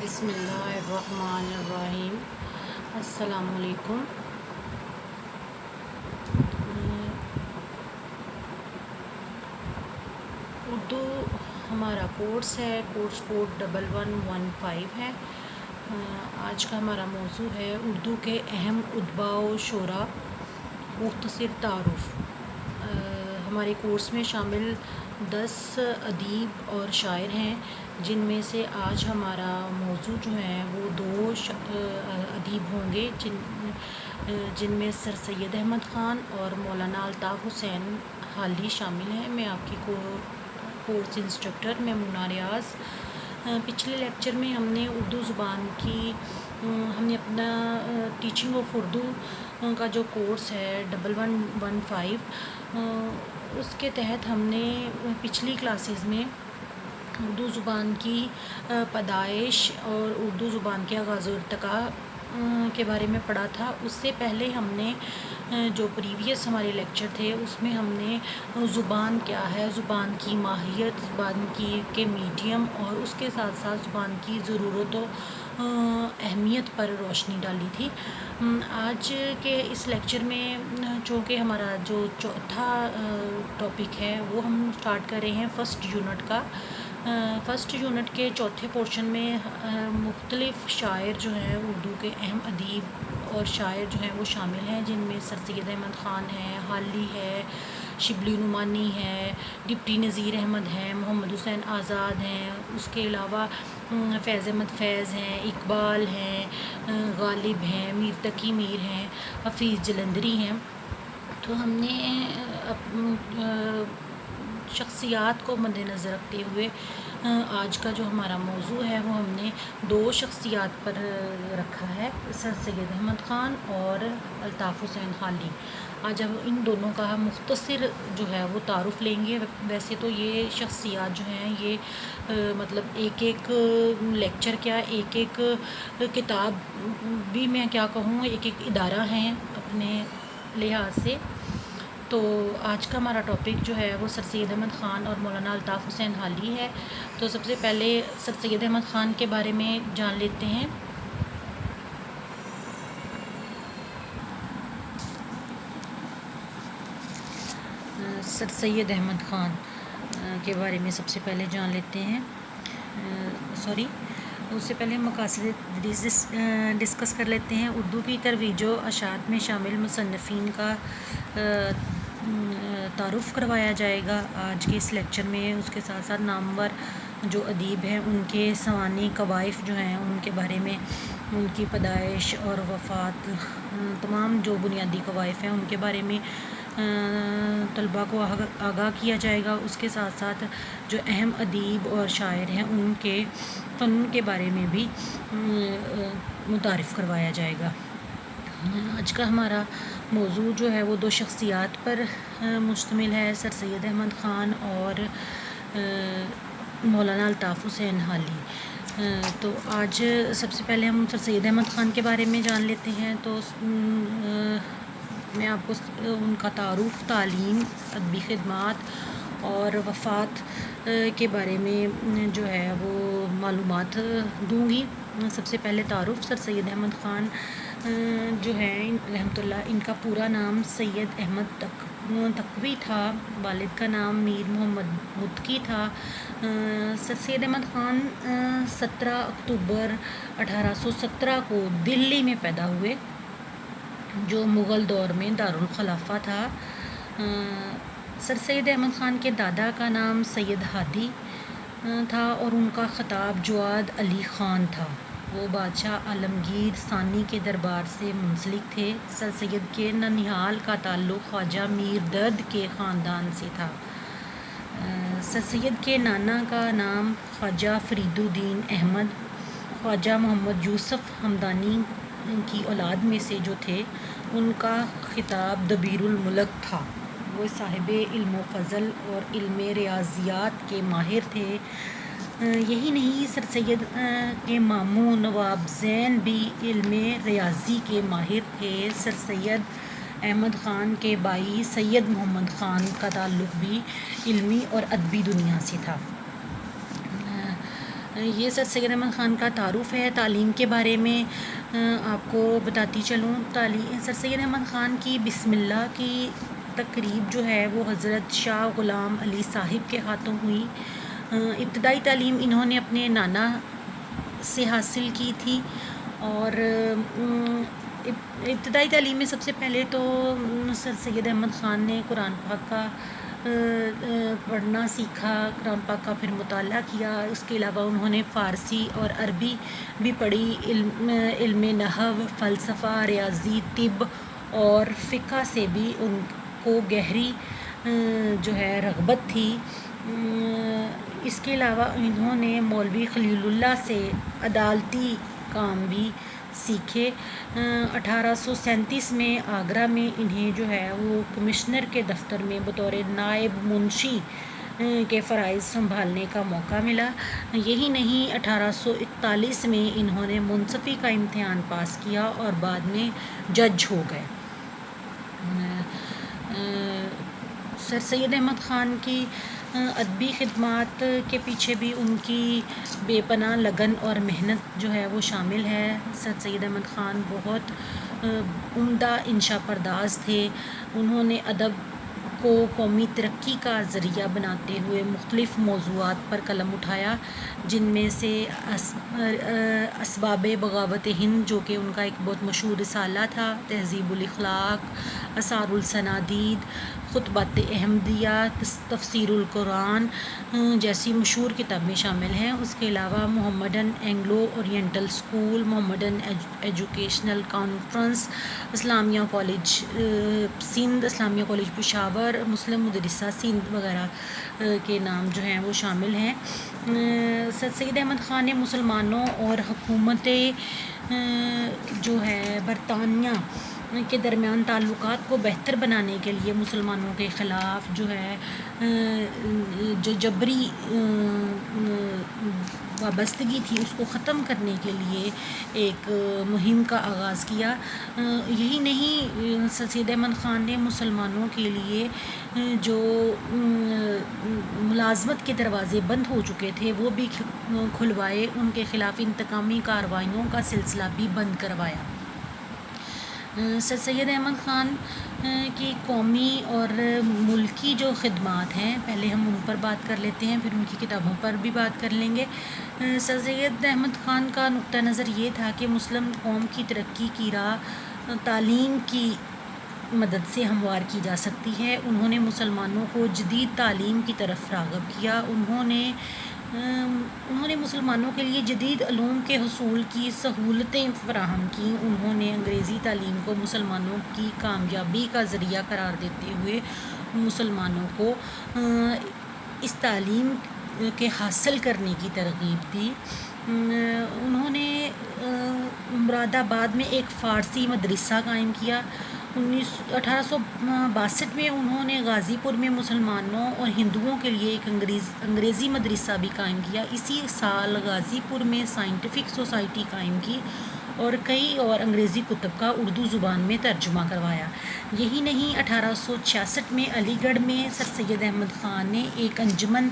بسم اللہ الرحمن الرحیم۔ السلام علیکم۔ اردو ہمارا کورس ہے، کورس کوڈ 1115 ہے۔ آج کا ہمارا موضوع ہے اردو کے اہم ادباء و شعراء، مختصر تعارف۔ ہمارے کورس میں شامل 10 ادیب اور شاعر ہیں، جن میں سے آج ہمارا موضوع جو ہے وہ 2 ادیب ہوں گے، جن میں سر سید احمد خان اور مولانا الطاف حسین حالی شامل ہیں۔ میں آپ کی کورس انسٹرکٹر میمونہ ریاض۔ پچھلے لیکچر میں ہم نے اردو زبان کی اپنا ٹیچنگ آف اردو کا جو کورس ہے 1115، اس کے تحت ہم نے پچھلی کلاسز میں اردو زبان کی پیدائش اور اردو زبان کے آغاز و ارتقاء کے بارے میں پڑھا تھا۔ اس سے پہلے ہم نے جو پریویس ہمارے لیکچر تھے اس میں ہم نے زبان کیا ہے، زبان کی ماہیت، زبان کے میڈیم اور اس کے ساتھ ساتھ زبان کی ضرورت و اہمیت پر روشنی ڈالی تھی۔ آج کے اس لیکچر میں چونکہ ہمارا جو چوتھا ٹاپک ہے وہ ہم سٹارٹ کر رہے ہیں فرسٹ یونٹ کا۔ فرسٹ یونٹ کے چوتھے پورشن میں مختلف شاعر جو ہیں، اردو کے اہم ادیب اور شاعر جو ہیں وہ شامل ہیں، جن میں سر سید احمد خان ہے، حالی ہے، شبلی نعمانی ہے، ڈپٹی نذیر احمد ہیں، محمد حسین آزاد ہیں، اس کے علاوہ فیض احمد فیض ہیں، اقبال ہیں، غالب ہیں، میر تقی میر ہیں، حفیظ جلندری ہیں۔ تو ہم نے شخصیات کو مد نظر رکھتے ہوئے آج کا جو ہمارا موضوع ہے وہ ہم نے 2 شخصیات پر رکھا ہے، سر سید احمد خان اور الطاف حسین حالی۔ آج ہم ان دونوں کا مختصر جو ہے وہ تعارف لیں گے۔ ویسے تو یہ شخصیات جو ہیں یہ مطلب ایک لیکچر کیا، ایک کتاب بھی میں کیا کہوں، ایک ادارہ ہیں اپنے لحاظ سے۔ تو آج کا ہمارا ٹاپک جو ہے وہ سر سید احمد خان اور مولانا الطاف حسین حالی ہے۔ تو سب سے پہلے سر سید احمد خان کے بارے میں جان لیتے ہیں۔ سر سید احمد خان کے بارے میں سب سے پہلے جان لیتے ہیں۔ اس سے پہلے ہم مقاصد ڈسکس کر لیتے ہیں۔ اردو کی ترویج و اشاعت میں شامل مصنفین کا تعارف کروایا جائے گا آج کے اس لیکچر میں۔ اس کے ساتھ ساتھ نامور جو ادیب ہیں ان کے سوانح کوائف جو ہیں ان کے بارے میں، ان کی پیدائش اور وفات، تمام جو بنیادی کوائف ہیں ان کے بارے میں طلباء کو آگاہ کیا جائے گا۔ اس کے ساتھ ساتھ جو اہم ادیب اور شاعر ہیں ان کے فن کے بارے میں بھی متعارف کروایا جائے گا۔ آج کا ہمارا موضوع جو ہے وہ 2 شخصیات پر مشتمل ہے، سر سید احمد خان اور مولانا الطاف حسین حالی۔ تو آج سب سے پہلے ہم سر سید احمد خان کے بارے میں جان لیتے ہیں۔ تو میں آپ کو ان کا تعارف، تعلیم، ادبی خدمات اور وفات کے بارے میں جو ہے وہ معلومات دوں گی۔ سب سے پہلے تعارف، سر سید احمد خان جو ہیں رحمۃ اللہ، ان کا پورا نام سید احمد تقوی تھا، والد کا نام میر محمد متقی تھا۔ سر سید احمد خان 17 اکتوبر 1817 کو دلی میں پیدا ہوئے، جو مغل دور میں دارالخلافہ تھا۔ سر سید احمد خان کے دادا کا نام سید ہادی تھا اور ان کا خطاب جواد علی خان تھا۔ وہ بادشاہ عالمگیر ثانی کے دربار سے منسلک تھے۔ سر سید کے ننیھال کا تعلق خواجہ میر درد کے خاندان سے تھا۔ سر سید کے نانا کا نام خواجہ فرید الدین احمد، خواجہ محمد یوسف ہمدانی کی اولاد میں سے جو تھے، ان کا خطاب دبیر الملک تھا۔ وہ صاحب علم و فضل اور علم ریاضیات کے ماہر تھے۔ یہی نہیں، سر سید کے ماموں نواب زین بھی علم ریاضی کے ماہر تھے۔ سر سید احمد خان کے بھائی سید محمد خان کا تعلق بھی علمی اور ادبی دنیا سے تھا۔ یہ سر سید احمد خان کا تعارف ہے۔ تعلیم کے بارے میں آپ کو بتاتی چلوں، سر سید احمد خان کی بسم اللہ کی تقریب جو ہے وہ حضرت شاہ غلام علی صاحب کے ہاتھوں ہوئی۔ ابتدائی تعلیم انہوں نے اپنے نانا سے حاصل کی تھی، اور ابتدائی تعلیم میں سب سے پہلے تو سر سید احمد خان نے قرآن پاک کا پڑھنا سیکھا، قرآن پاک کا پھر مطالعہ کیا۔ اس کے علاوہ انہوں نے فارسی اور عربی بھی پڑھی، علم نحو، فلسفہ، ریاضی، طب اور فقہ سے بھی ان کو گہری جو ہے رغبت تھی۔ اس کے علاوہ انہوں نے مولوی خلیل اللہ سے عدالتی کام بھی سیکھے۔ 1837 میں آگرہ میں انہیں جو ہے وہ کمشنر کے دفتر میں بطور نائب منشی کے فرائض سنبھالنے کا موقع ملا۔ یہی نہیں، 1841 میں انہوں نے منصفی کا امتحان پاس کیا اور بعد میں جج ہو گئے۔ سر سید احمد خان کی ادبی خدمات کے پیچھے بھی ان کی بے پناہ لگن اور محنت جو ہے وہ شامل ہے۔ سر سید احمد خان بہت عمدہ انشا پرداز تھے۔ انہوں نے ادب کو قومی ترقی کا ذریعہ بناتے ہوئے مختلف موضوعات پر قلم اٹھایا، جن میں سے اسباب بغاوت ہند، جو کہ ان کا ایک بہت مشہور رسالہ تھا، تہذیب الاخلاق، اثار الصنادید، خطبات احمدیہ، تفسیر القرآن جیسی مشہور کتابیں شامل ہیں۔ اس کے علاوہ محمدن اینگلو اورینٹل اسکول، محمدن ایجوکیشنل کانفرنس، اسلامیہ کالج سندھ، اسلامیہ کالج پشاور، مسلم مدرسہ سندھ وغیرہ کے نام جو ہیں وہ شامل ہیں۔ سر سید احمد خان نے مسلمانوں اور حکومت جو ہے برطانیہ کے درمیان تعلقات کو بہتر بنانے کے لیے مسلمانوں کے خلاف جو ہے جو جبری وابستگی تھی اس کو ختم کرنے کے لیے ایک مہم کا آغاز کیا۔ یہی نہیں، سر سید احمد خان نے مسلمانوں کے لیے جو ملازمت کے دروازے بند ہو چکے تھے وہ بھی کھلوائے، ان کے خلاف انتقامی کارروائیوں کا سلسلہ بھی بند کروایا۔ سر سید احمد خان کی قومی اور ملکی جو خدمات ہیں، پہلے ہم ان پر بات کر لیتے ہیں، پھر ان کی کتابوں پر بھی بات کر لیں گے۔ سر سید احمد خان کا نقطہ نظر یہ تھا کہ مسلم قوم کی ترقی کی راہ تعلیم کی مدد سے ہموار کی جا سکتی ہے۔ انہوں نے مسلمانوں کو جدید تعلیم کی طرف راغب کیا۔ انہوں نے مسلمانوں کے لیے جدید علوم کے حصول کی سہولتیں فراہم کیں۔ انہوں نے انگریزی تعلیم کو مسلمانوں کی کامیابی کا ذریعہ قرار دیتے ہوئے مسلمانوں کو اس تعلیم کے حاصل کرنے کی ترغیب دی۔ انہوں نے مراد آباد میں ایک فارسی مدرسہ قائم کیا۔ 1862 میں انہوں نے غازی پور میں مسلمانوں اور ہندوؤں کے لیے ایک انگریزی مدرسہ بھی قائم کیا۔ اسی سال غازی پور میں سائنٹیفک سوسائٹی قائم کی اور کئی اور انگریزی کتب کا اردو زبان میں ترجمہ کروایا۔ یہی نہیں، 1866 میں علی گڑھ میں سر سید احمد خان نے ایک انجمن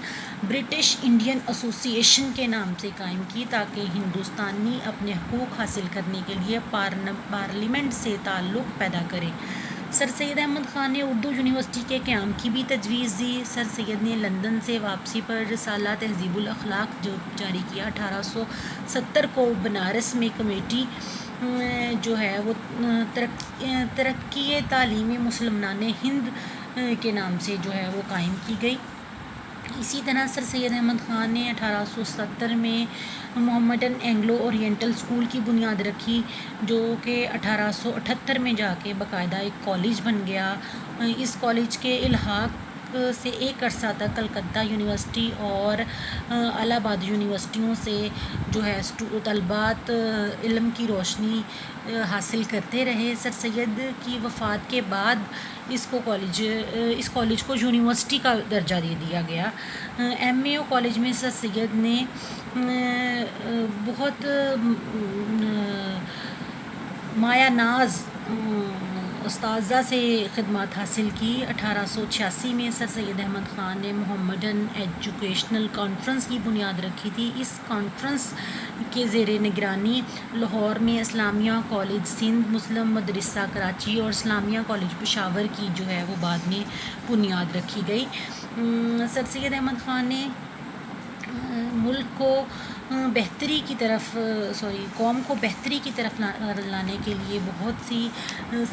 برٹش انڈین ایسوسی ایشن کے نام سے قائم کی تاکہ ہندوستانی اپنے حقوق حاصل کرنے کے لیے پارلیمنٹ سے تعلق پیدا کرے۔ سر سید احمد خان نے اردو یونیورسٹی کے قیام کی بھی تجویز دی۔ سر سید نے لندن سے واپسی پر رسالہ تہذیب الاخلاق جو جاری کیا۔ 1870 کو بنارس میں کمیٹی جو ہے وہ ترقی تعلیم مسلمان ہند کے نام سے جو ہے وہ قائم کی گئی۔ اسی طرح سر سید احمد خان نے 1870 میں محمدن اینگلو اورینٹل اسکول کی بنیاد رکھی، جو کہ 1878 میں جا کے باقاعدہ ایک کالج بن گیا۔ اس کالج کے الحاق سے ایک عرصہ تک کلکتہ یونیورسٹی اور الہ آباد یونیورسٹیوں سے جو ہے طلباء علم کی روشنی حاصل کرتے رہے۔ سر سید کی وفات کے بعد اس کالج کو یونیورسٹی کا درجہ دے دیا گیا۔ ایم اے او کالج میں سر سید نے بہت مایہ ناز اساتذہ سے خدمات حاصل کی۔ 1886 میں سر سید احمد خان نے محمدن ایجوکیشنل کانفرنس کی بنیاد رکھی تھی۔ اس کانفرنس کے زیر نگرانی لاہور میں اسلامیہ کالج سندھ، مسلم مدرسہ کراچی اور اسلامیہ کالج پشاور کی جو ہے وہ بعد میں بنیاد رکھی گئی۔ سر سید احمد خان نے ملک کو بہتری کی طرف قوم کو بہتری کی طرف لانے کے لیے بہت سی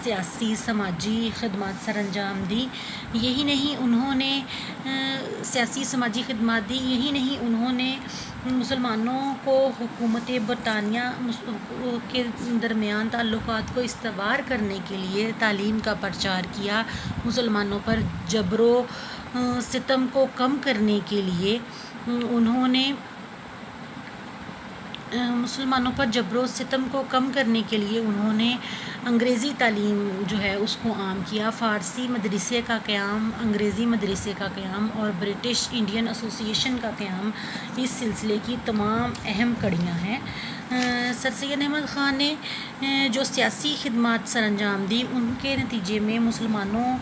سیاسی سماجی خدمات سر انجام دی۔ یہی نہیں انہوں نے انہوں نے مسلمانوں کو حکومت برطانیہ کے درمیان تعلقات کو استوار کرنے کے لیے تعلیم کا پرچار کیا۔ مسلمانوں پر جبر و ستم کو کم کرنے کے لیے انہوں نے انگریزی تعلیم جو ہے اس کو عام کیا۔ فارسی مدرسے کا قیام، انگریزی مدرسے کا قیام اور برٹش انڈین ایسوسی ایشن کا قیام اس سلسلے کی تمام اہم کڑیاں ہیں۔ سر سید احمد خان نے جو سیاسی خدمات سر انجام دی ان کے نتیجے میں مسلمانوں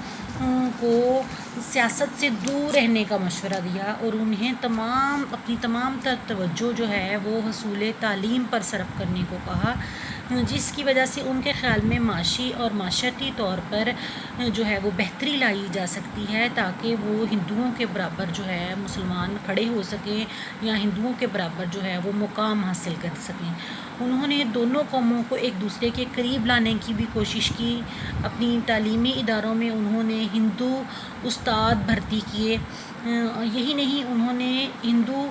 کو سیاست سے دور رہنے کا مشورہ دیا اور انہیں اپنی تمام تر توجہ جو ہے وہ حصول تعلیم پر صرف کرنے کو کہا، جس کی وجہ سے ان کے خیال میں معاشی اور معاشرتی طور پر جو ہے وہ بہتری لائی جا سکتی ہے تاکہ وہ ہندوؤں کے برابر جو ہے مسلمان کھڑے ہو سکیں یا ہندوؤں کے برابر جو ہے وہ مقام حاصل کر سکیں۔ انہوں نے دونوں قوموں کو ایک دوسرے کے قریب لانے کی بھی کوشش کی۔ اپنی تعلیمی اداروں میں انہوں نے ہندو استاد بھرتی کیے۔ یہی نہیں انہوں نے ہندو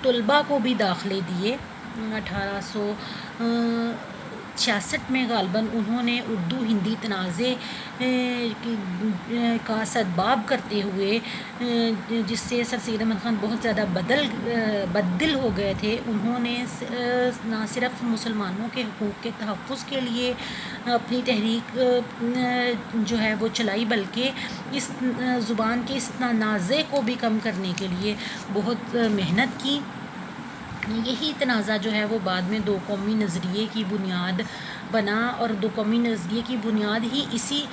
طلباء کو بھی داخلے دیے۔ 1866 میں غالباً انہوں نے اردو ہندی تنازع کا سدباب کرتے ہوئے جس سے سر سید احمد خان بہت زیادہ بددل ہو گئے تھے، انہوں نے نہ صرف مسلمانوں کے حقوق کے تحفظ کے لیے اپنی تحریک جو ہے وہ چلائی بلکہ اس زبان کے اس تنازع کو بھی کم کرنے کے لیے بہت محنت کی۔ یہی تنازع جو ہے وہ بعد میں دو قومی نظریے کی بنیاد بنا اور دو قومی نظریے کی بنیاد ہی اسی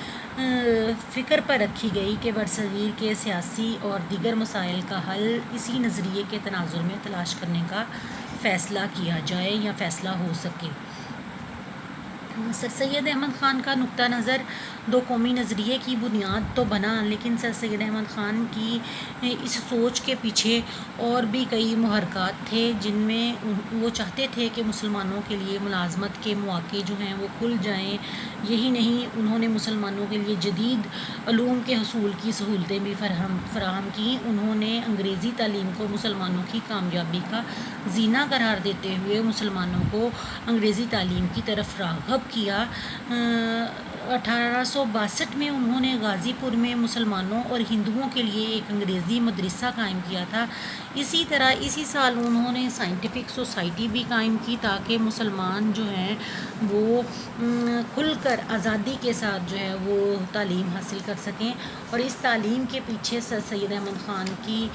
فکر پر رکھی گئی کہ برصغیر کے سیاسی اور دیگر مسائل کا حل اسی نظریے کے تناظر میں تلاش کرنے کا فیصلہ کیا جائے یا فیصلہ ہو سکے۔ سر سید احمد خان کا نقطہ نظر دو قومی نظریے کی بنیاد تو بنا، لیکن سر سید احمد خان کی اس سوچ کے پیچھے اور بھی کئی محرکات تھے جن میں وہ چاہتے تھے کہ مسلمانوں کے لیے ملازمت کے مواقع جو ہیں وہ کھل جائیں۔ یہی نہیں انہوں نے مسلمانوں کے لیے جدید علوم کے حصول کی سہولتیں بھی فراہم کیں۔ انہوں نے انگریزی تعلیم کو مسلمانوں کی کامیابی کا زینہ قرار دیتے ہوئے مسلمانوں کو انگریزی تعلیم کی طرف راغب کیا۔ 1862 میں انہوں نے غازی پور میں مسلمانوں اور ہندوؤں کے لیے ایک انگریزی مدرسہ قائم کیا تھا۔ اسی طرح اسی سال انہوں نے سائنٹیفک سوسائٹی بھی قائم کی تاکہ مسلمان جو ہیں وہ کھل کر آزادی کے ساتھ جو ہے وہ تعلیم حاصل کر سکیں، اور اس تعلیم کے پیچھے سر سید احمد خان کی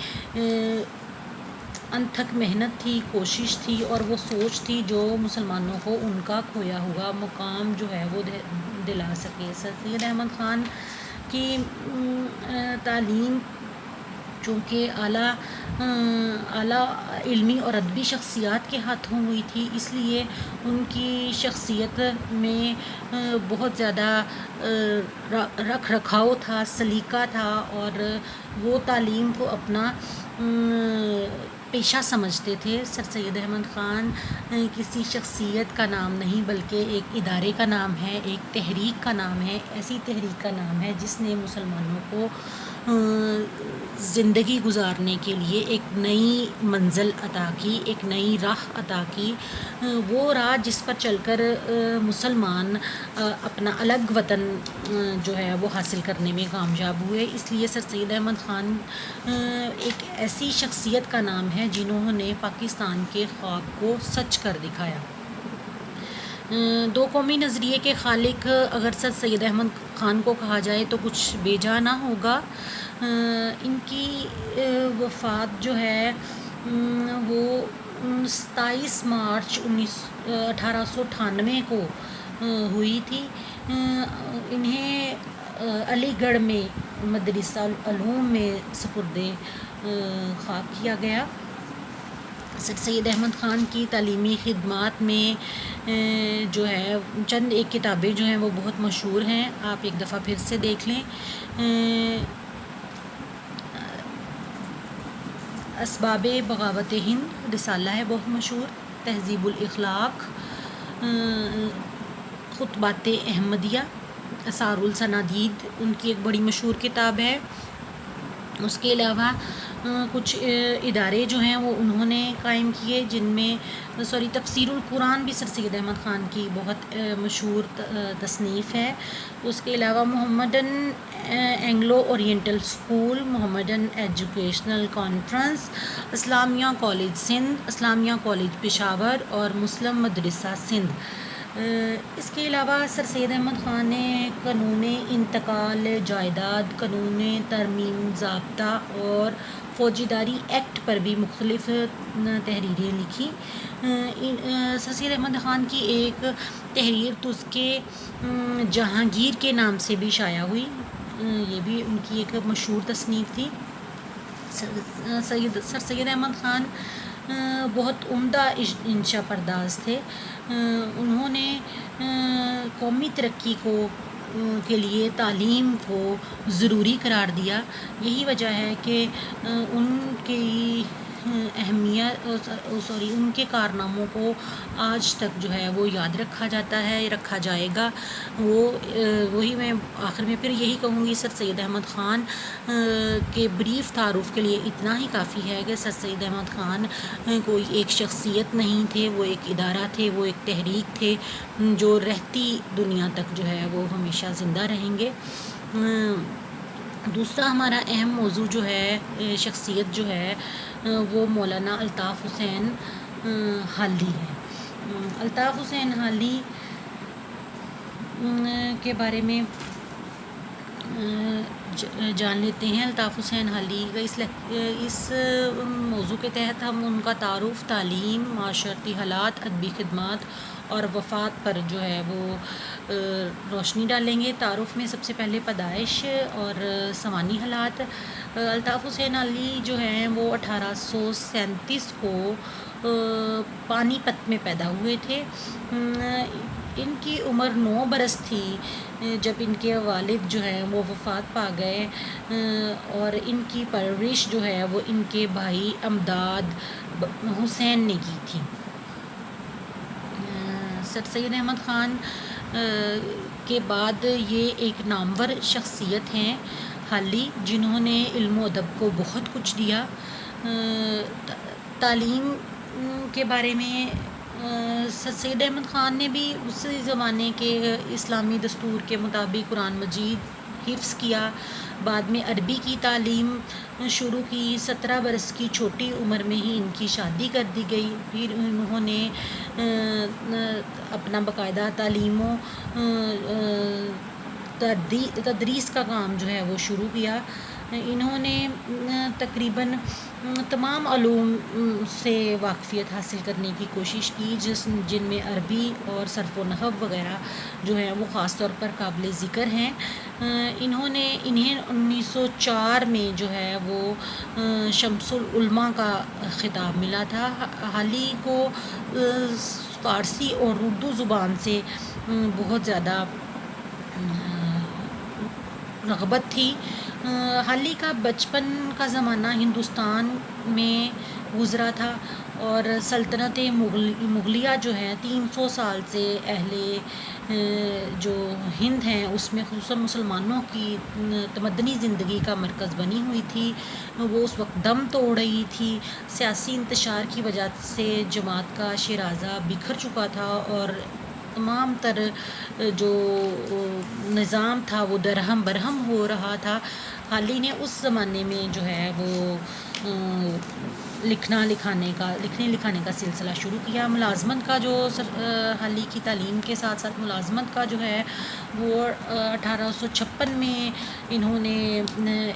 انتھک محنت تھی، کوشش تھی اور وہ سوچ تھی جو مسلمانوں کو ان کا کھویا ہوا مقام جو ہے وہ دلا سکے۔ سر سید احمد خان کی تعلیم چونکہ اعلیٰ علمی اور ادبی شخصیات کے ہاتھوں ہوئی تھی، اس لیے ان کی شخصیت میں بہت زیادہ رکھ رکھاؤ تھا، سلیقہ تھا، اور وہ تعلیم کو اپنا پیشہ سمجھتے تھے۔ سر سید احمد خان کسی شخصیت کا نام نہیں بلکہ ایک ادارے کا نام ہے، ایک تحریک کا نام ہے، ایسی تحریک کا نام ہے جس نے مسلمانوں کو زندگی گزارنے کے لیے ایک نئی منزل عطا کی، ایک نئی راہ عطا کی، وہ راہ جس پر چل کر مسلمان اپنا الگ وطن جو ہے وہ حاصل کرنے میں کامیاب ہوئے۔ اس لیے سر سید احمد خان ایک ایسی شخصیت کا نام ہے جنہوں نے پاکستان کے خواب کو سچ کر دکھایا۔ دو قومی نظریے کے خالق اگر سر سید احمد خان کو کہا جائے تو کچھ بے جا نہ ہوگا۔ ان کی وفات جو ہے وہ 27 مارچ 1898 کو ہوئی تھی۔ انہیں علی گڑھ میں مدرسہ العلوم میں سپرد خاک کیا گیا۔ سر سید احمد خان کی تعلیمی خدمات میں جو ہے چند ایک کتابیں جو ہیں وہ بہت مشہور ہیں، آپ ایک دفعہ پھر سے دیکھ لیں۔ اسباب بغاوت ہند رسالہ ہے بہت مشہور، تہذیب الاخلاق، خطبات احمدیہ، اثار السنادید ان کی ایک بڑی مشہور کتاب ہے۔ اس کے علاوہ کچھ ادارے جو ہیں وہ انہوں نے قائم کیے، جن میں تفسیر القرآن بھی سر سید احمد خان کی بہت مشہور تصنیف ہے۔ اس کے علاوہ محمدن اینگلو اورینٹل اسکول، محمدن ایجوکیشنل کانفرنس، اسلامیہ کالج سندھ، اسلامیہ کالج پشاور اور مسلم مدرسہ سندھ۔ اس کے علاوہ سر سید احمد خان نے قانون انتقال جائیداد، قانون ترمیم ضابطہ اور فوجداری ایکٹ پر بھی مختلف تحریریں لکھی۔ سر سید احمد خان کی ایک تحریر تزکے جہانگیر کے نام سے بھی شائع ہوئی، یہ بھی ان کی ایک مشہور تصنیف تھی۔ سر سید احمد خان بہت عمدہ انشا پرداز تھے۔ انہوں نے قومی ترقی کے لیے تعلیم کو ضروری قرار دیا۔ یہی وجہ ہے کہ ان کی اہمیت ان کے کارناموں کو آج تک جو ہے وہ یاد رکھا جاتا ہے، رکھا جائے گا۔ وہی میں آخر میں پھر یہی کہوں گی، سر سید احمد خان کے بریف تعارف کے لیے اتنا ہی کافی ہے کہ سر سید احمد خان کوئی ایک شخصیت نہیں تھے، وہ ایک ادارہ تھے، وہ ایک تحریک تھے جو رہتی دنیا تک جو ہے وہ ہمیشہ زندہ رہیں گے۔ دوسرا ہمارا اہم موضوع جو ہے، شخصیت جو ہے، وہ مولانا الطاف حسین حالی ہے۔ الطاف حسین حالی کے بارے میں جان لیتے ہیں۔ الطاف حسین حالی کا اس موضوع کے تحت ہم ان کا تعارف، تعلیم، معاشرتی حالات، ادبی خدمات اور وفات پر جو ہے وہ روشنی ڈالیں گے۔ تعارف میں سب سے پہلے پیدائش اور سوانی حالات۔ الطاف حسین حالی جو ہیں وہ 1837 کو پانی پت میں پیدا ہوئے تھے۔ ان کی عمر 9 برس تھی جب ان کے والد جو ہیں وہ وفات پا گئے، اور ان کی پرورش جو ہے وہ ان کے بھائی امداد حسین نے کی تھی۔ سر سید احمد خان کے بعد یہ ایک نامور شخصیت ہیں حالی، جنہوں نے علم و ادب کو بہت کچھ دیا۔ تعلیم کے بارے میں سر سید احمد خان نے بھی اسی زمانے کے اسلامی دستور کے مطابق قرآن مجید حفظ کیا، بعد میں عربی کی تعلیم شروع کی۔ 17 برس کی چھوٹی عمر میں ہی ان کی شادی کر دی گئی۔ پھر انہوں نے اپنا باقاعدہ تعلیم و تدریس کا کام جو ہے وہ شروع کیا۔ انہوں نے تقریباً تمام علوم سے واقفیت حاصل کرنے کی کوشش کی، جن میں عربی اور صرف و نحو وغیرہ جو ہیں وہ خاص طور پر قابل ذکر ہیں۔ انہیں 1904 میں جو ہے وہ شمس العلماء کا خطاب ملا تھا۔ حالی کو فارسی اور اردو زبان سے بہت زیادہ رغبت تھی۔ حالی کا بچپن کا زمانہ ہندوستان میں گزرا تھا، اور سلطنت مغلیہ جو ہے 300 سال سے اہل جو ہند ہیں اس میں خصوصاً مسلمانوں کی تمدنی زندگی کا مرکز بنی ہوئی تھی۔ وہ اس وقت دم توڑ رہی تھی۔ سیاسی انتشار کی وجہ سے جماعت کا شیرازہ بکھر چکا تھا، اور تمام تر جو نظام تھا وہ درہم برہم ہو رہا تھا۔ حالی نے اس زمانے میں جو ہے وہ لکھنے لکھانے کا سلسلہ شروع کیا۔ ملازمت کا جو حالی کی تعلیم کے ساتھ ساتھ ملازمت کا جو ہے وہ 1856 میں انہوں نے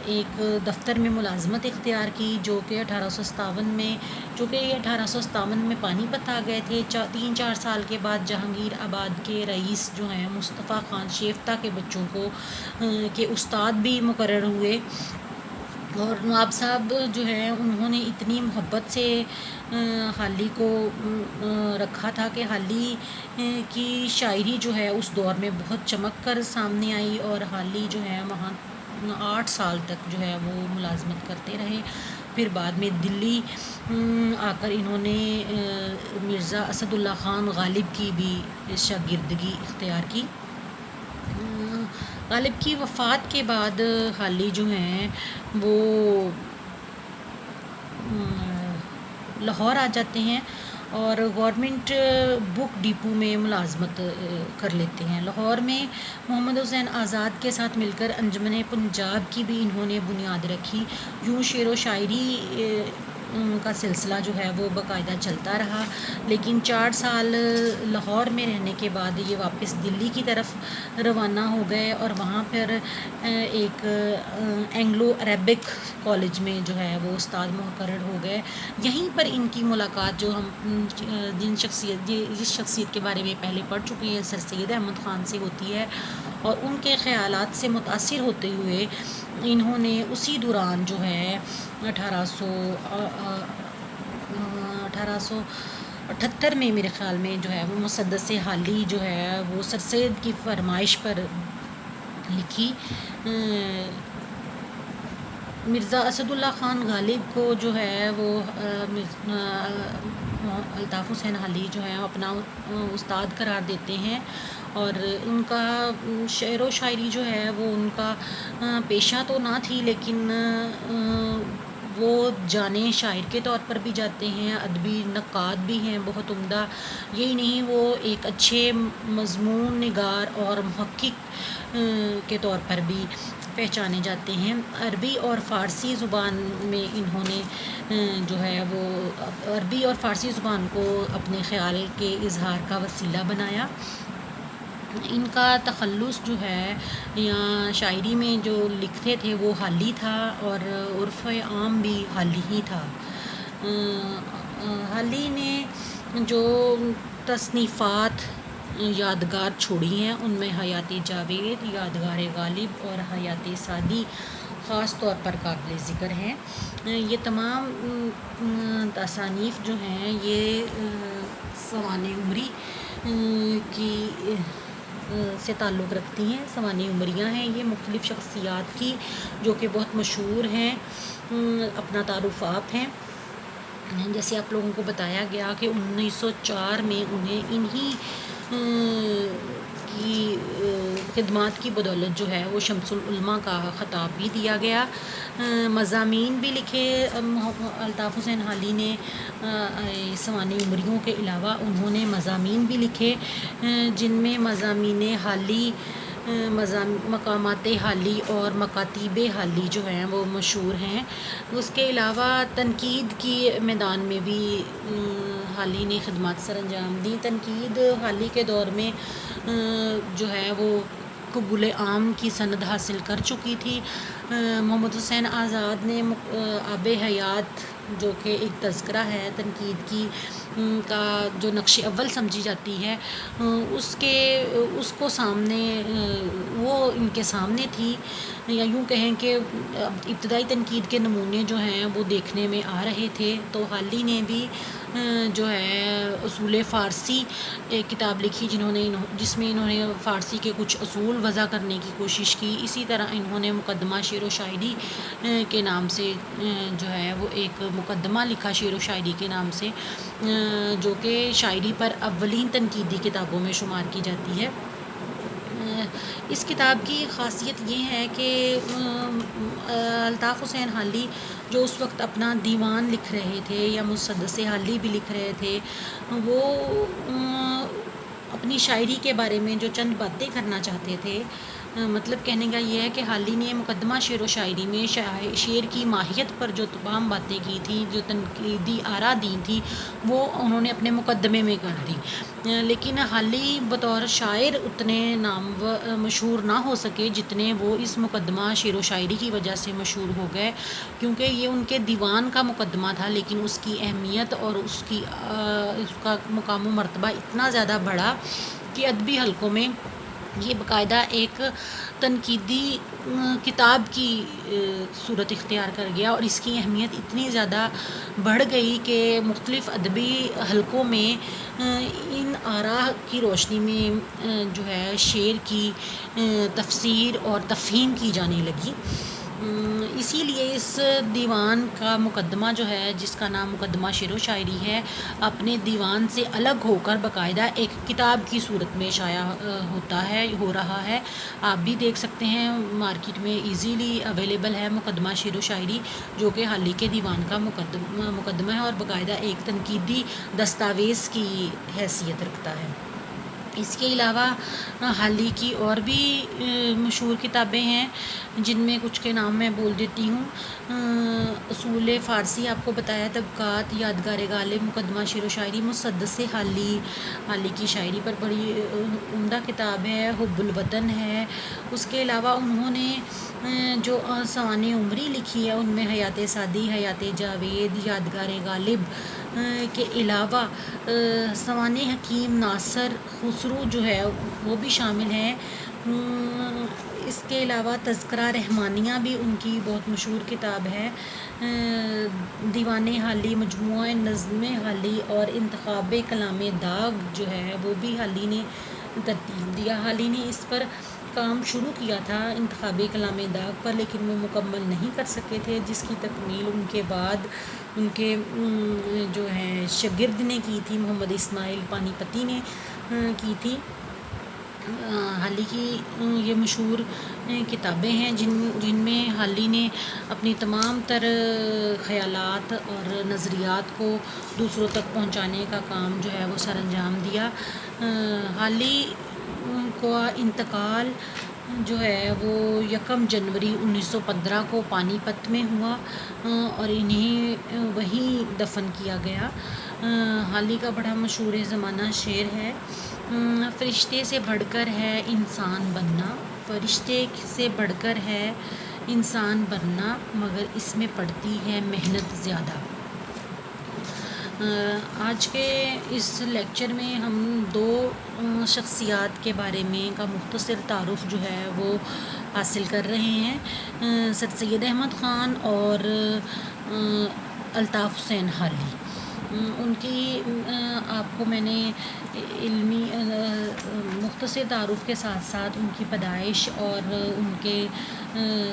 ایک دفتر میں ملازمت اختیار کی، جو کہ 1857 میں پانی پت آ گئے تھے۔ 3-4 سال کے بعد جہانگیر آباد کے رئیس جو ہیں مصطفیٰ خان شیفتہ کے بچوں کے استاد بھی مقرر ہوئے، اور نواب صاحب جو ہیں انہوں نے اتنی محبت سے حالی کو رکھا تھا کہ حالی کی شاعری جو ہے اس دور میں بہت چمک کر سامنے آئی، اور حالی جو ہے وہاں 8 سال تک جو ہے وہ ملازمت کرتے رہے۔ پھر بعد میں دلی آ کر انہوں نے مرزا اسد اللہ خان غالب کی بھی شاگردگی اختیار کی۔ غالب کی وفات کے بعد حالی جو ہیں وہ لاہور آ جاتے ہیں اور گورنمنٹ بک ڈپو میں ملازمت کر لیتے ہیں۔ لاہور میں محمد حسین آزاد کے ساتھ مل کر انجمن پنجاب کی بھی انہوں نے بنیاد رکھی۔ یوں شعر و شاعری کا سلسلہ جو ہے وہ باقاعدہ چلتا رہا، لیکن 4 سال لاہور میں رہنے کے بعد یہ واپس دلی کی طرف روانہ ہو گئے، اور وہاں پھر ایک اینگلو عربک کالج میں جو ہے وہ استاد مقرر ہو گئے۔ یہیں پر ان کی ملاقات جو ہم جس شخصیت کے بارے میں پہلے پڑھ چکے ہیں سر سید احمد خان سے ہوتی ہے، اور ان کے خیالات سے متاثر ہوتے ہوئے انہوں نے اسی دوران جو ہے 1878 میں میرے خیال میں جو ہے وہ مسدس حالی جو ہے وہ سر سید کی فرمائش پر لکھی۔ مرزا اسد اللہ خان غالب کو جو ہے وہ الطاف حسین حالی جو ہے اپنا استاد قرار دیتے ہیں، اور ان کا شعر و شاعری جو ہے وہ ان کا پیشہ تو نہ تھی، لیکن وہ جانے شاعر کے طور پر بھی جاتے ہیں، ادبی نقاد بھی ہیں بہت عمدہ۔ یہی نہیں، وہ ایک اچھے مضمون نگار اور محقق کے طور پر بھی پہچانے جاتے ہیں۔ عربی اور فارسی زبان میں انہوں نے جو ہے وہ عربی اور فارسی زبان کو اپنے خیال کے اظہار کا وسیلہ بنایا۔ ان کا تخلص جو ہے یا شاعری میں جو لکھتے تھے وہ حالی تھا، اور عرف عام بھی حالی ہی تھا۔ حالی نے جو تصنیفات یادگار چھوڑی ہیں ان میں حیات جاوید، یادگار غالب اور حیات سعدی خاص طور پر قابل ذکر ہیں۔ یہ تمام تصانیف جو ہیں یہ سوانح عمری کی سے تعلق رکھتی ہیں۔ سوانح عمریاں ہیں یہ مختلف شخصیات کی جو کہ بہت مشہور ہیں، اپنا تعارف آپ ہیں۔ جیسے آپ لوگوں کو بتایا گیا کہ 1904 میں انہیں انہی کی خدمات کی بدولت جو ہے وہ شمس العلماء کا خطاب بھی دیا گیا۔ مضامین بھی لکھے الطاف حسین حالی نے، سوانح عمریوں کے علاوہ انہوں نے مضامین بھی لکھے، جن میں مضامین حالی، مقامات حالی اور مکاتیب حالی جو ہیں وہ مشہور ہیں۔ اس کے علاوہ تنقید کی میدان میں بھی حالی نے خدمات سر انجام دی۔ تنقید حالی کے دور میں جو ہے وہ قبول عام کی سند حاصل کر چکی تھی۔ محمد حسین آزاد نے آب حیات جو کہ ایک تذکرہ ہے تنقید کی کا جو نقش اول سمجھی جاتی ہے، اس کو سامنے وہ ان کے سامنے تھی، یا یوں کہیں کہ ابتدائی تنقید کے نمونے جو ہیں وہ دیکھنے میں آ رہے تھے۔ تو حالی نے بھی جو ہے اصول فارسی ایک کتاب لکھی جس میں انہوں نے فارسی کے کچھ اصول وضع کرنے کی کوشش کی۔ اسی طرح انہوں نے مقدمہ شعر و شاعری کے نام سے جو ہے وہ ایک مقدمہ لکھا شعر و شاعری کے نام سے، جو کہ شاعری پر اولین تنقیدی کتابوں میں شمار کی جاتی ہے۔ اس کتاب کی خاصیت یہ ہے کہ الطاف حسین حالی جو اس وقت اپنا دیوان لکھ رہے تھے یا مسدس حالی بھی لکھ رہے تھے، وہ اپنی شاعری کے بارے میں جو چند باتیں کرنا چاہتے تھے مطلب کہنے کا یہ ہے کہ حالی نے مقدمہ شعر و شاعری میں شعر کی ماہیت پر جو تمام باتیں کی تھیں، جو تنقیدی آراء دی تھیں، وہ انہوں نے اپنے مقدمے میں کر دی. لیکن حالی بطور شاعر اتنے مشہور نہ ہو سکے جتنے وہ اس مقدمہ شعر و شاعری کی وجہ سے مشہور ہو گئے، کیونکہ یہ ان کے دیوان کا مقدمہ تھا، لیکن اس کی اہمیت اور اس کا مقام و مرتبہ اتنا زیادہ بڑھا کہ ادبی حلقوں میں یہ باقاعدہ ایک تنقیدی کتاب کی صورت اختیار کر گیا، اور اس کی اہمیت اتنی زیادہ بڑھ گئی کہ مختلف ادبی حلقوں میں ان آراء کی روشنی میں جو ہے شعر کی تفسیر اور تفہیم کی جانے لگی. اسی لیے اس دیوان کا مقدمہ جو ہے، جس کا نام مقدمہ شعر و شاعری ہے، اپنے دیوان سے الگ ہو کر باقاعدہ ایک کتاب کی صورت میں شائع ہو رہا ہے. آپ بھی دیکھ سکتے ہیں، مارکیٹ میں ایزیلی اویلیبل ہے مقدمہ شعر و شاعری، جو کہ حالی کے دیوان کا مقدمہ ہے اور باقاعدہ ایک تنقیدی دستاویز کی حیثیت رکھتا ہے. اس کے علاوہ حالی کی اور بھی مشہور کتابیں ہیں، جن میں کچھ کے نام میں بول دیتی ہوں. اصول فارسی آپ کو بتایا، طبقات، یادگار غالب، مقدمہ شعر و شاعری، مسدس حالی کی شاعری پر بڑی عمدہ کتاب ہے. حب الوطن ہے. اس کے علاوہ انہوں نے جو سوانح عمری لکھی ہے، ان میں حیات سعدی، حیات جاوید، یادگار غالب کے علاوہ سوانح حکیم، ناصر، خسرو جو ہے وہ بھی شامل ہیں. اس کے علاوہ تذکرہ رحمانیہ بھی ان کی بہت مشہور کتاب ہے. دیوان حالی، مجموعہ نظم حالی اور انتخاب کلام داغ جو ہے وہ بھی حالی نے ترتیب دیا. حالی نے اس پر کام شروع کیا تھا، انتخاب کلام داغ پر، لیکن وہ مکمل نہیں کر سکے تھے، جس کی تکمیل ان کے بعد ان کے جو ہیں شاگرد نے کی تھی، محمد اسماعیل پانی پتی نے کی تھی. حالی کی یہ مشہور کتابیں ہیں جن میں حالی نے اپنی تمام تر خیالات اور نظریات کو دوسروں تک پہنچانے کا کام جو ہے وہ سر انجام دیا. حالی کا انتقال جو ہے وہ 1 جنوری 1915 کو پانی پت میں ہوا اور انہیں وہیں دفن کیا گیا. حالی کا بڑا مشہور زمانہ شعر ہے، فرشتے سے بڑھ کر ہے انسان بننا، فرشتے سے بڑھ کر ہے انسان بننا، مگر اس میں پڑتی ہے محنت زیادہ. آج کے اس لیکچر میں ہم 2 شخصیات کے بارے میں کا مختصر تعارف جو ہے وہ حاصل کر رہے ہیں، سر سید احمد خان اور الطاف حسین حالی. ان کی آپ کو میں نے علمی مختصر تعارف کے ساتھ ساتھ ان کی پیدائش اور ان کے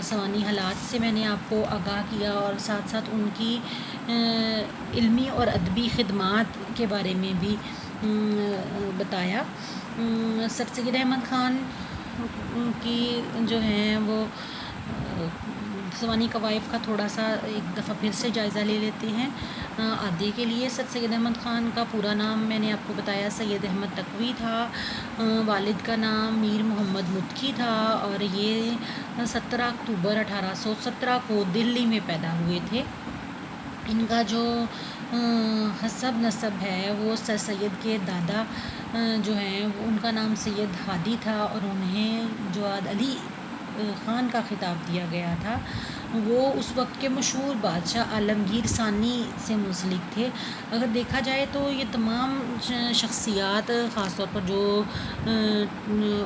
سوانح حالات سے میں نے آپ کو آگاہ کیا، اور ساتھ ساتھ ان کی علمی اور ادبی خدمات کے بارے میں بھی بتایا. سر سید احمد خان کی جو ہیں وہ سوانح قوائف کا تھوڑا سا ایک دفعہ پھر سے جائزہ لے لیتے ہیں. آدھی کے لیے سر سید احمد خان کا پورا نام میں نے آپ کو بتایا سید احمد تقوی تھا. والد کا نام میر محمد متقی تھا، اور یہ 17 اکتوبر 1817 کو دلی میں پیدا ہوئے تھے. ان کا جو حسب نسب ہے وہ سر سید کے دادا جو ہیں ان کا نام سید ہادی تھا، اور انہیں جواد علی خان کا خطاب دیا گیا تھا. وہ اس وقت کے مشہور بادشاہ عالمگیر ثانی سے منسلک تھے. اگر دیکھا جائے تو یہ تمام شخصیات، خاص طور پر جو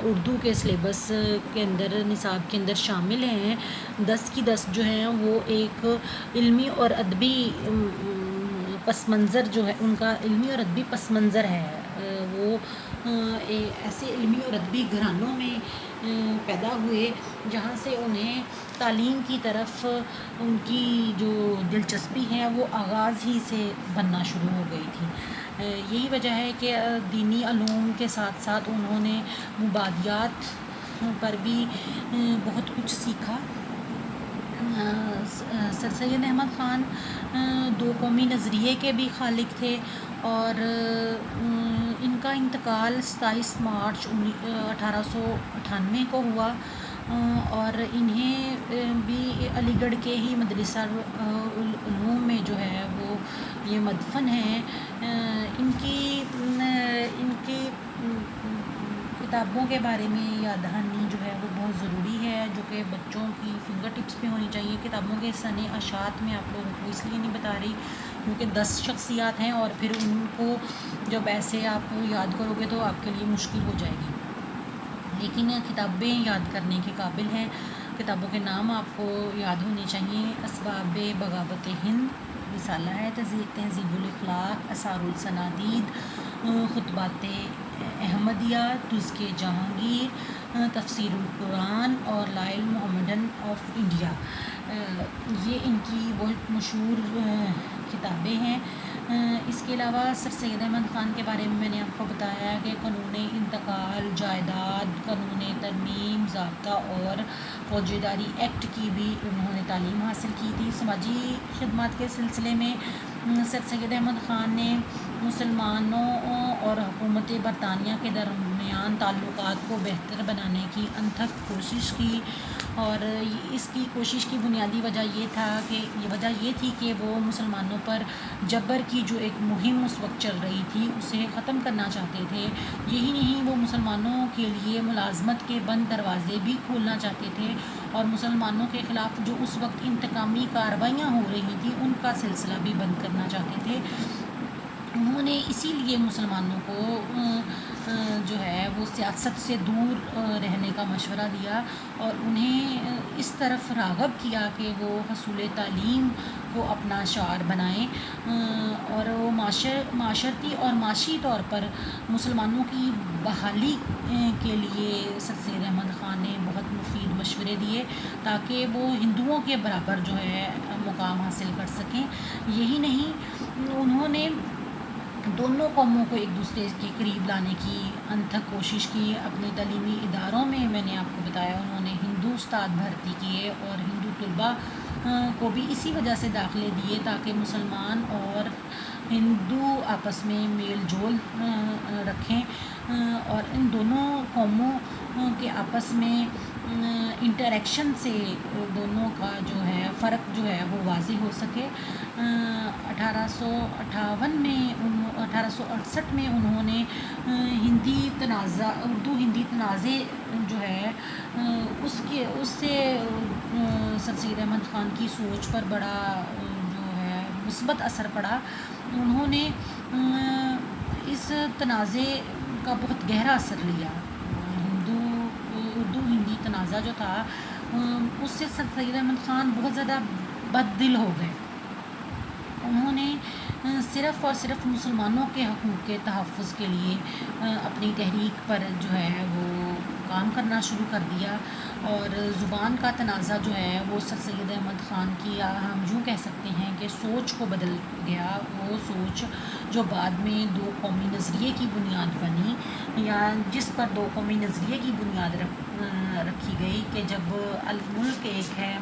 اردو کے سلیبس کے اندر، نصاب کے اندر شامل ہیں، 10 کی 10 جو ہیں وہ ایک علمی اور ادبی پس منظر جو ہے، ان کا علمی اور ادبی پس منظر ہے. وہ ایسے علمی اور ادبی گھرانوں میں پیدا ہوئے جہاں سے انہیں تعلیم کی طرف ان کی جو دلچسپی ہے وہ آغاز ہی سے بننا شروع ہو گئی تھی. یہی وجہ ہے کہ دینی علوم کے ساتھ ساتھ انہوں نے مبادیات پر بھی بہت کچھ سیکھا. سر سید احمد خان 2 قومی نظریے کے بھی خالق تھے، اور ان کا انتقال 27 مارچ 1898 کو ہوا، اور انہیں بھی علی گڑھ کے ہی مدرسہ العلوم میں جو ہے وہ یہ مدفن ہیں۔ ان کی کتابوں کے بارے میں یاد دہانی جو ہے وہ بہت ضروری ہے، جو کہ بچوں کی فنگر ٹپس پہ ہونی چاہیے۔ کتابوں کے سن اشاعت میں آپ لوگوں کو اس لیے نہیں بتا رہی کیونکہ 10 شخصیات ہیں، اور پھر ان کو جب ایسے آپ یاد کرو گے تو آپ کے لیے مشکل ہو جائے گی، لیکن کتابیں یاد کرنے کے قابل ہیں۔ کتابوں کے نام آپ کو یاد ہونے چاہیے: اسباب بغاوت ہند رسالہ ہے، تہذیب الاخلاق، اثار الصنادید، خطبات احمدیہ، تزکیہ جہانگیر، تفسیر القرآن اور لائل محمدن آف انڈیا۔ یہ ان کی بہت مشہور کتابیں ہیں۔ اس کے علاوہ سر سید احمد خان کے بارے میں نے آپ کو بتایا کہ قانون انتقال، جائیداد، قانون ترمیم، ضابطہ اور فوجداری ایکٹ کی بھی انہوں نے تعلیم حاصل کی تھی۔ سماجی خدمات کے سلسلے میں سر سید احمد خان نے مسلمانوں اور حکومت برطانیہ کے درمیان تعلقات کو بہتر بنانے کی انتھک کوشش کی، اور اس کی کوشش کی بنیادی وجہ یہ تھی کہ وہ مسلمانوں پر جبر کی جو ایک مہم اس وقت چل رہی تھی اسے ختم کرنا چاہتے تھے۔ یہی نہیں، وہ مسلمانوں کے لیے ملازمت کے بند دروازے بھی کھولنا چاہتے تھے، اور مسلمانوں کے خلاف جو اس وقت انتقامی کارروائیاں ہو رہی تھیں ان کا سلسلہ بھی بند کرنا چاہتے تھے۔ انہوں نے اسی لیے مسلمانوں کو جو ہے وہ سیاست سے دور رہنے کا مشورہ دیا، اور انہیں اس طرف راغب کیا کہ وہ حصول تعلیم کو اپنا شعار بنائیں، اور وہ معاشرتی اور معاشی طور پر مسلمانوں کی بحالی کے لیے سر سید احمد خان نے بہت مفید مشورے دیے تاکہ وہ ہندوؤں کے برابر جو ہے مقام حاصل کر سکیں۔ یہی نہیں، انہوں نے دونوں قوموں کو ایک دوسرے کے قریب لانے کی انتھک کوشش کی۔ اپنے تعلیمی اداروں میں نے آپ کو بتایا انہوں نے ہندو استاد بھرتی کیے، اور ہندو طلباء کو بھی اسی وجہ سے داخلے دیے تاکہ مسلمان اور ہندو آپس میں میل جول رکھیں، اور ان دونوں قوموں کے آپس میں انٹریکشن سے دونوں کا جو ہے فرق جو ہے وہ واضح ہو سکے۔ 1868 میں انہوں نے اردو ہندی تنازع جو ہے اس سے سر سید احمد خان کی سوچ پر بڑا جو ہے مثبت اثر پڑا۔ انہوں نے اس تنازع کا بہت گہرا اثر لیا۔ اردو ہندی تنازع جو تھا اس سے سر سید احمد خان بہت زیادہ بد دل ہو گئے۔ انہوں نے صرف اور صرف مسلمانوں کے حقوق کے تحفظ کے لیے اپنی تحریک پر جو ہے وہ کام کرنا شروع کر دیا، اور زبان کا تنازع جو ہے وہ سر سید احمد خان کی ہم یوں کہہ سکتے ہیں کہ سوچ کو بدل گیا۔ وہ سوچ جو بعد میں دو قومی نظریے کی بنیاد بنی، یا جس پر دو قومی نظریے کی بنیاد رکھی گئی کہ جب ملک ایک ہے،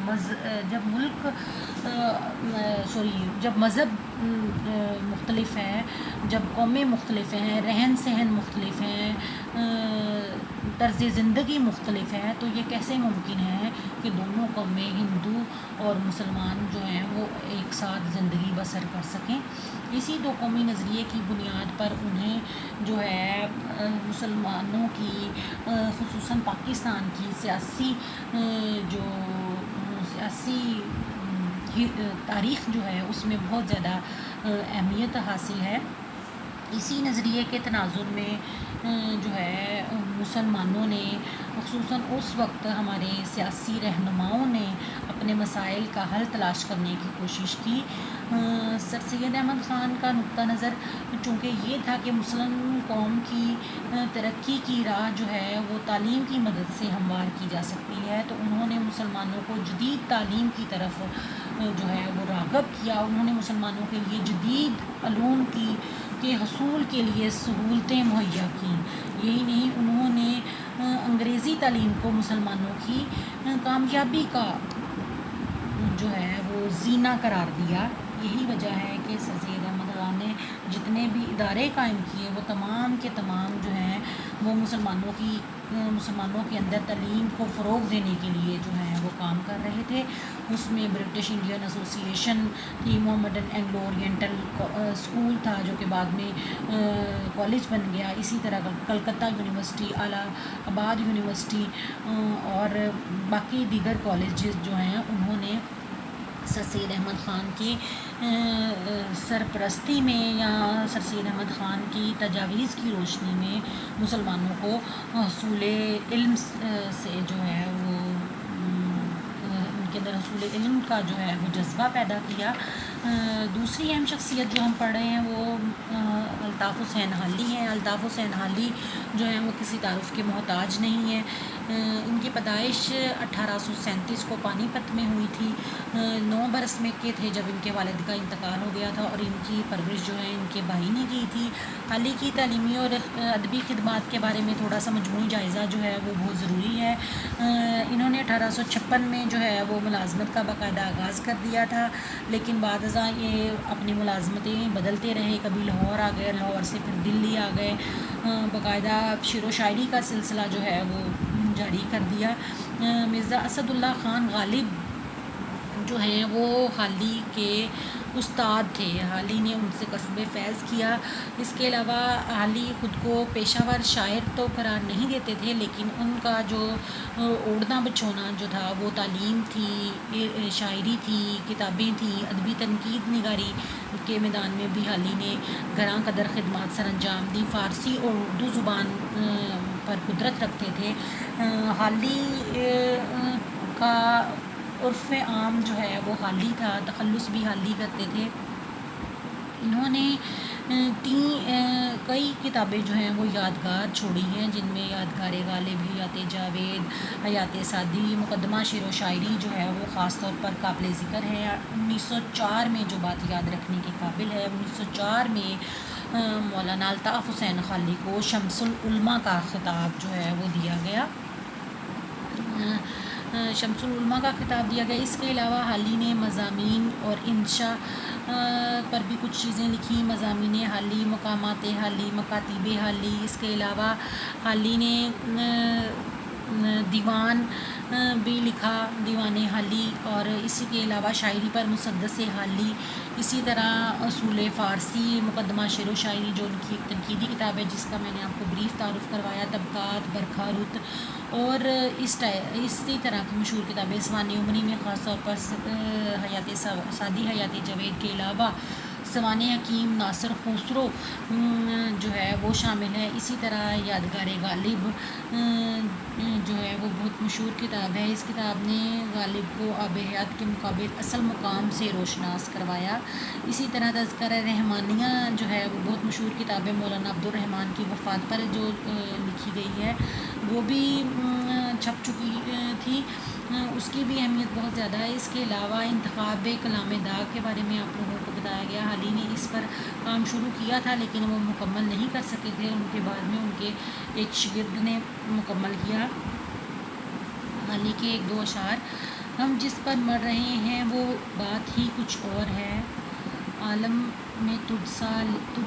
جب مذہب مختلف ہے، جب قومیں مختلف ہیں، رہن سہن مختلف ہیں، طرز زندگی مختلف ہے، تو یہ کیسے ممکن ہے کہ دونوں قومیں ہندو اور مسلمان جو ہیں وہ ایک ساتھ زندگی بسر کر سکیں۔ اسی دو قومی نظریے کی بنیاد پر انہیں جو ہے مسلمانوں کی خصوصاً پاکستان کی سیاسی تاریخ جو ہے اس میں بہت زیادہ اہمیت حاصل ہے۔ اسی نظریے کے تناظر میں جو ہے مسلمانوں نے خصوصاً اس وقت ہمارے سیاسی رہنماؤں نے اپنے مسائل کا حل تلاش کرنے کی کوشش کی۔ سر سید احمد خان کا نقطہ نظر چونکہ یہ تھا کہ مسلم قوم کی ترقی کی راہ جو ہے وہ تعلیم کی مدد سے ہموار کی جا سکتی ہے، تو انہوں نے مسلمانوں کو جدید تعلیم کی طرف جو ہے وہ راغب کیا۔ انہوں نے مسلمانوں کے لیے جدید علوم کے حصول کے لیے سہولتیں مہیا کیں۔ یہی نہیں، انہوں نے انگریزی تعلیم کو مسلمانوں کی کامیابی کا جو ہے وہ زینہ قرار دیا۔ یہی وجہ ہے کہ سر سید احمد خان نے جتنے بھی ادارے قائم کیے وہ تمام کے تمام جو ہیں وہ مسلمانوں کے اندر تعلیم کو فروغ دینے کے لیے جو ہے وہ کام کر رہے تھے. اس میں برٹش انڈین ایسوسی ایشن تھی، محمدن اینگلو اورینٹل اسکول تھا جو کہ بعد میں کالج بن گیا. اسی طرح کلکتہ یونیورسٹی، الہ آباد یونیورسٹی اور باقی دیگر کالجز جو ہیں انہوں نے سر سید احمد خان کی سرپرستی میں یا سر سید احمد خان کی تجاویز کی روشنی میں مسلمانوں کو حصول علم سے جو ہے وہ ان کے اندر حصول علم کا جو ہے وہ جذبہ پیدا کیا. دوسری اہم شخصیت جو ہم پڑھ رہے ہیں وہ الطاف حسین حالی ہیں. الطاف حسین حالی جو ہیں وہ کسی تعارف کے محتاج نہیں ہیں. ان کی پیدائش 1837 کو پانی پت میں ہوئی تھی. 9 برس میں کے تھے جب ان کے والد کا انتقال ہو گیا تھا اور ان کی پرورش جو ہے ان کے بھائی نے کی تھی. حالی کی تعلیمی اور ادبی خدمات کے بارے میں تھوڑا سا مجموعی جائزہ جو ہے وہ بہت ضروری ہے. انہوں نے 1856 میں جو ہے وہ ملازمت کا باقاعدہ آغاز کر دیا تھا، لیکن بعد ازاں یہ اپنی ملازمتیں بدلتے رہے. کبھی لاہور آ گئے، لاہور سے پھر دلی آ گئے. باقاعدہ شعر و شاعری کا سلسلہ جو ہے وہ جاری کر دیا. مرزا اسد اللہ خان غالب جو ہیں وہ حالی کے استاد تھے. حالی نے ان سے کسب فیض کیا. اس کے علاوہ حالی خود کو پیشہ ور شاعر تو قرار نہیں دیتے تھے، لیکن ان کا جو اوڑھنا بچھونا جو تھا وہ تعلیم تھی، شاعری تھی، کتابیں تھیں، ادبی تنقید نگاری کے میدان میں بھی حالی نے گراں قدر خدمات سر انجام دی. فارسی اور اردو زبان پر قدرت رکھتے تھے. حالی کا عرف عام جو ہے وہ حالی تھا، تخلص بھی حالی کرتے تھے. انہوں نے کئی کتابیں جو ہیں وہ یادگار چھوڑی ہیں، جن میں یادگار غالب، حیات جاوید، حیات سعدی، مقدمہ شعر و شاعری جو ہے وہ خاص طور پر قابل ذکر ہے. 1904 میں جو بات یاد رکھنے کے قابل ہے، 1904 میں مولانا الطاف حسین حالی کو شمس العلماء کا خطاب جو ہے وہ دیا گیا. شمس العلماء کا خطاب دیا گیا. اس کے علاوہ حالی نے مضامین اور انشاء پر بھی کچھ چیزیں لکھی. مضامین حالی، مقامات حالی، مکاتیب حالی. اس کے علاوہ حالی نے دیوان بھی لکھا، دیوان حالی. اور اسی کے علاوہ شاعری پر مسدس حالی. اسی طرح اصول فارسی، مقدمہ شعر و شاعری جو ان کی ایک تنقیدی کتاب ہے جس کا میں نے آپ کو بریف تعارف کروایا، طبقات، برکھا رت اور اسی طرح کی مشہور کتابیں. سوانح عمری میں خاص طور پر حیات سعدی، حیات جاوید کے علاوہ سوانح حکیم ناصر خسرو جو ہے وہ شامل ہے. اسی طرح یادگار غالب جو ہے وہ بہت مشہور کتاب ہے. اس کتاب نے غالب کو آب حیات کے مقابل اصل مقام سے روشناس کروایا. اسی طرح تذکرہ رحمانیہ جو ہے وہ بہت مشہور کتاب ہے، مولانا عبد الرحمن کی وفات پر جو لکھی گئی ہے، وہ بھی چھپ چکی تھی. اس کی بھی اہمیت بہت زیادہ ہے. اس کے علاوہ انتخاب کلام داغ کے بارے میں آپ لوگوں کو بتایا گیا. حالی نے اس پر کام شروع کیا تھا لیکن وہ مکمل نہیں کر سکے تھے. ان کے بعد میں ان کے ایک شاگرد نے مکمل کیا. حالی کے ایک دو اشعار: ہم جس پر مر رہے ہیں وہ بات ہی کچھ اور ہے، عالم میں تجھ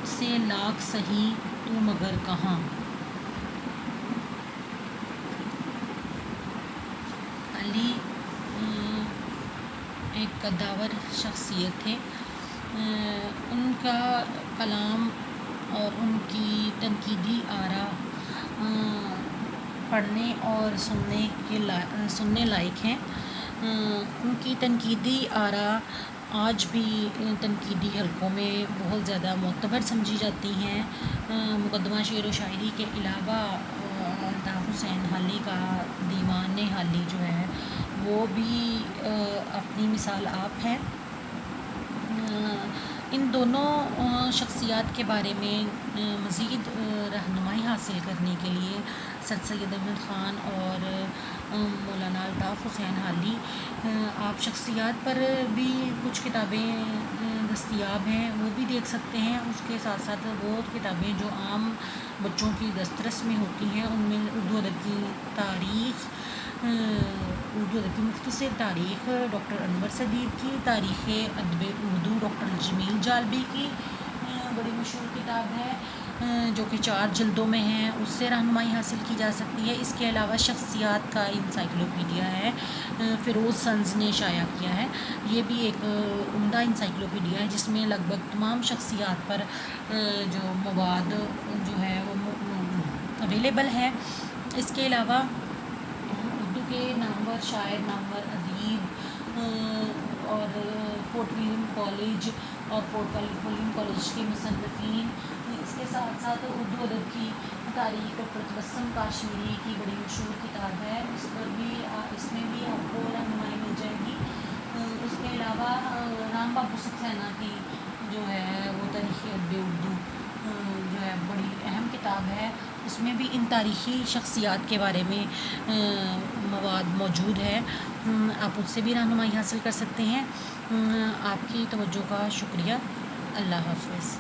سے لاکھ سہی تو مگر کہاں. حالی ایک قداور شخصیت تھے. ان کا کلام اور ان کی تنقیدی آراء پڑھنے اور سننے لائق ہیں. ان کی تنقیدی آراء آج بھی تنقیدی حلقوں میں بہت زیادہ معتبر سمجھی جاتی ہیں. مقدمہ شعر و شاعری کے علاوہ الطاف حسین حالی کا دیوان حالی جو ہے وہ بھی اپنی مثال آپ ہے. ان دونوں شخصیات کے بارے میں مزید رہنمائی حاصل کرنے کے لیے سر سید احمد خان اور مولانا الطاف حسین حالی آپ شخصیات پر بھی کچھ کتابیں دستیاب ہیں، وہ بھی دیکھ سکتے ہیں. اس کے ساتھ ساتھ وہ کتابیں جو عام بچوں کی دسترس میں ہوتی ہیں ان میں اردو ادب کی تاریخ، اردو ادب کی مختصر تاریخ ڈاکٹر انور صدیق کی، تاریخ ادب اردو ڈاکٹر جمیل جالبی کی، بڑی مشہور کتاب ہے جو کہ 4 جلدوں میں ہے، اس سے رہنمائی حاصل کی جا سکتی ہے۔ اس کے علاوہ شخصیات کا انسائکلوپیڈیا ہے، فیروز سنز نے شائع کیا ہے۔ یہ بھی ایک عمدہ انسائکلوپیڈیا ہے جس میں لگ بھگ تمام شخصیات پر جو مواد جو ہے وہ اویلیبل ہے۔ اس کے علاوہ اردو کے نامور شاعر، نامور ادیب اور فورٹ ولیم کالج اور فورٹ ولیم کالج کے مصنفین، اس کے ساتھ ساتھ اردو ادب کی تاریخ ڈاکٹر تبسم کاشمیری کی بڑی مشہور کتاب ہے، اس میں بھی آپ کو رہنمائی مل جائے گی۔ اس کے علاوہ رام بابو سکسینہ کی جو ہے وہ تاریخ ادب اردو جو ہے بڑی اہم کتاب ہے، اس میں بھی ان تاریخی شخصیات کے بارے میں مواد موجود ہے، آپ اس سے بھی رہنمائی حاصل کر سکتے ہیں۔ آپ کی توجہ کا شکریہ۔ اللہ حافظ۔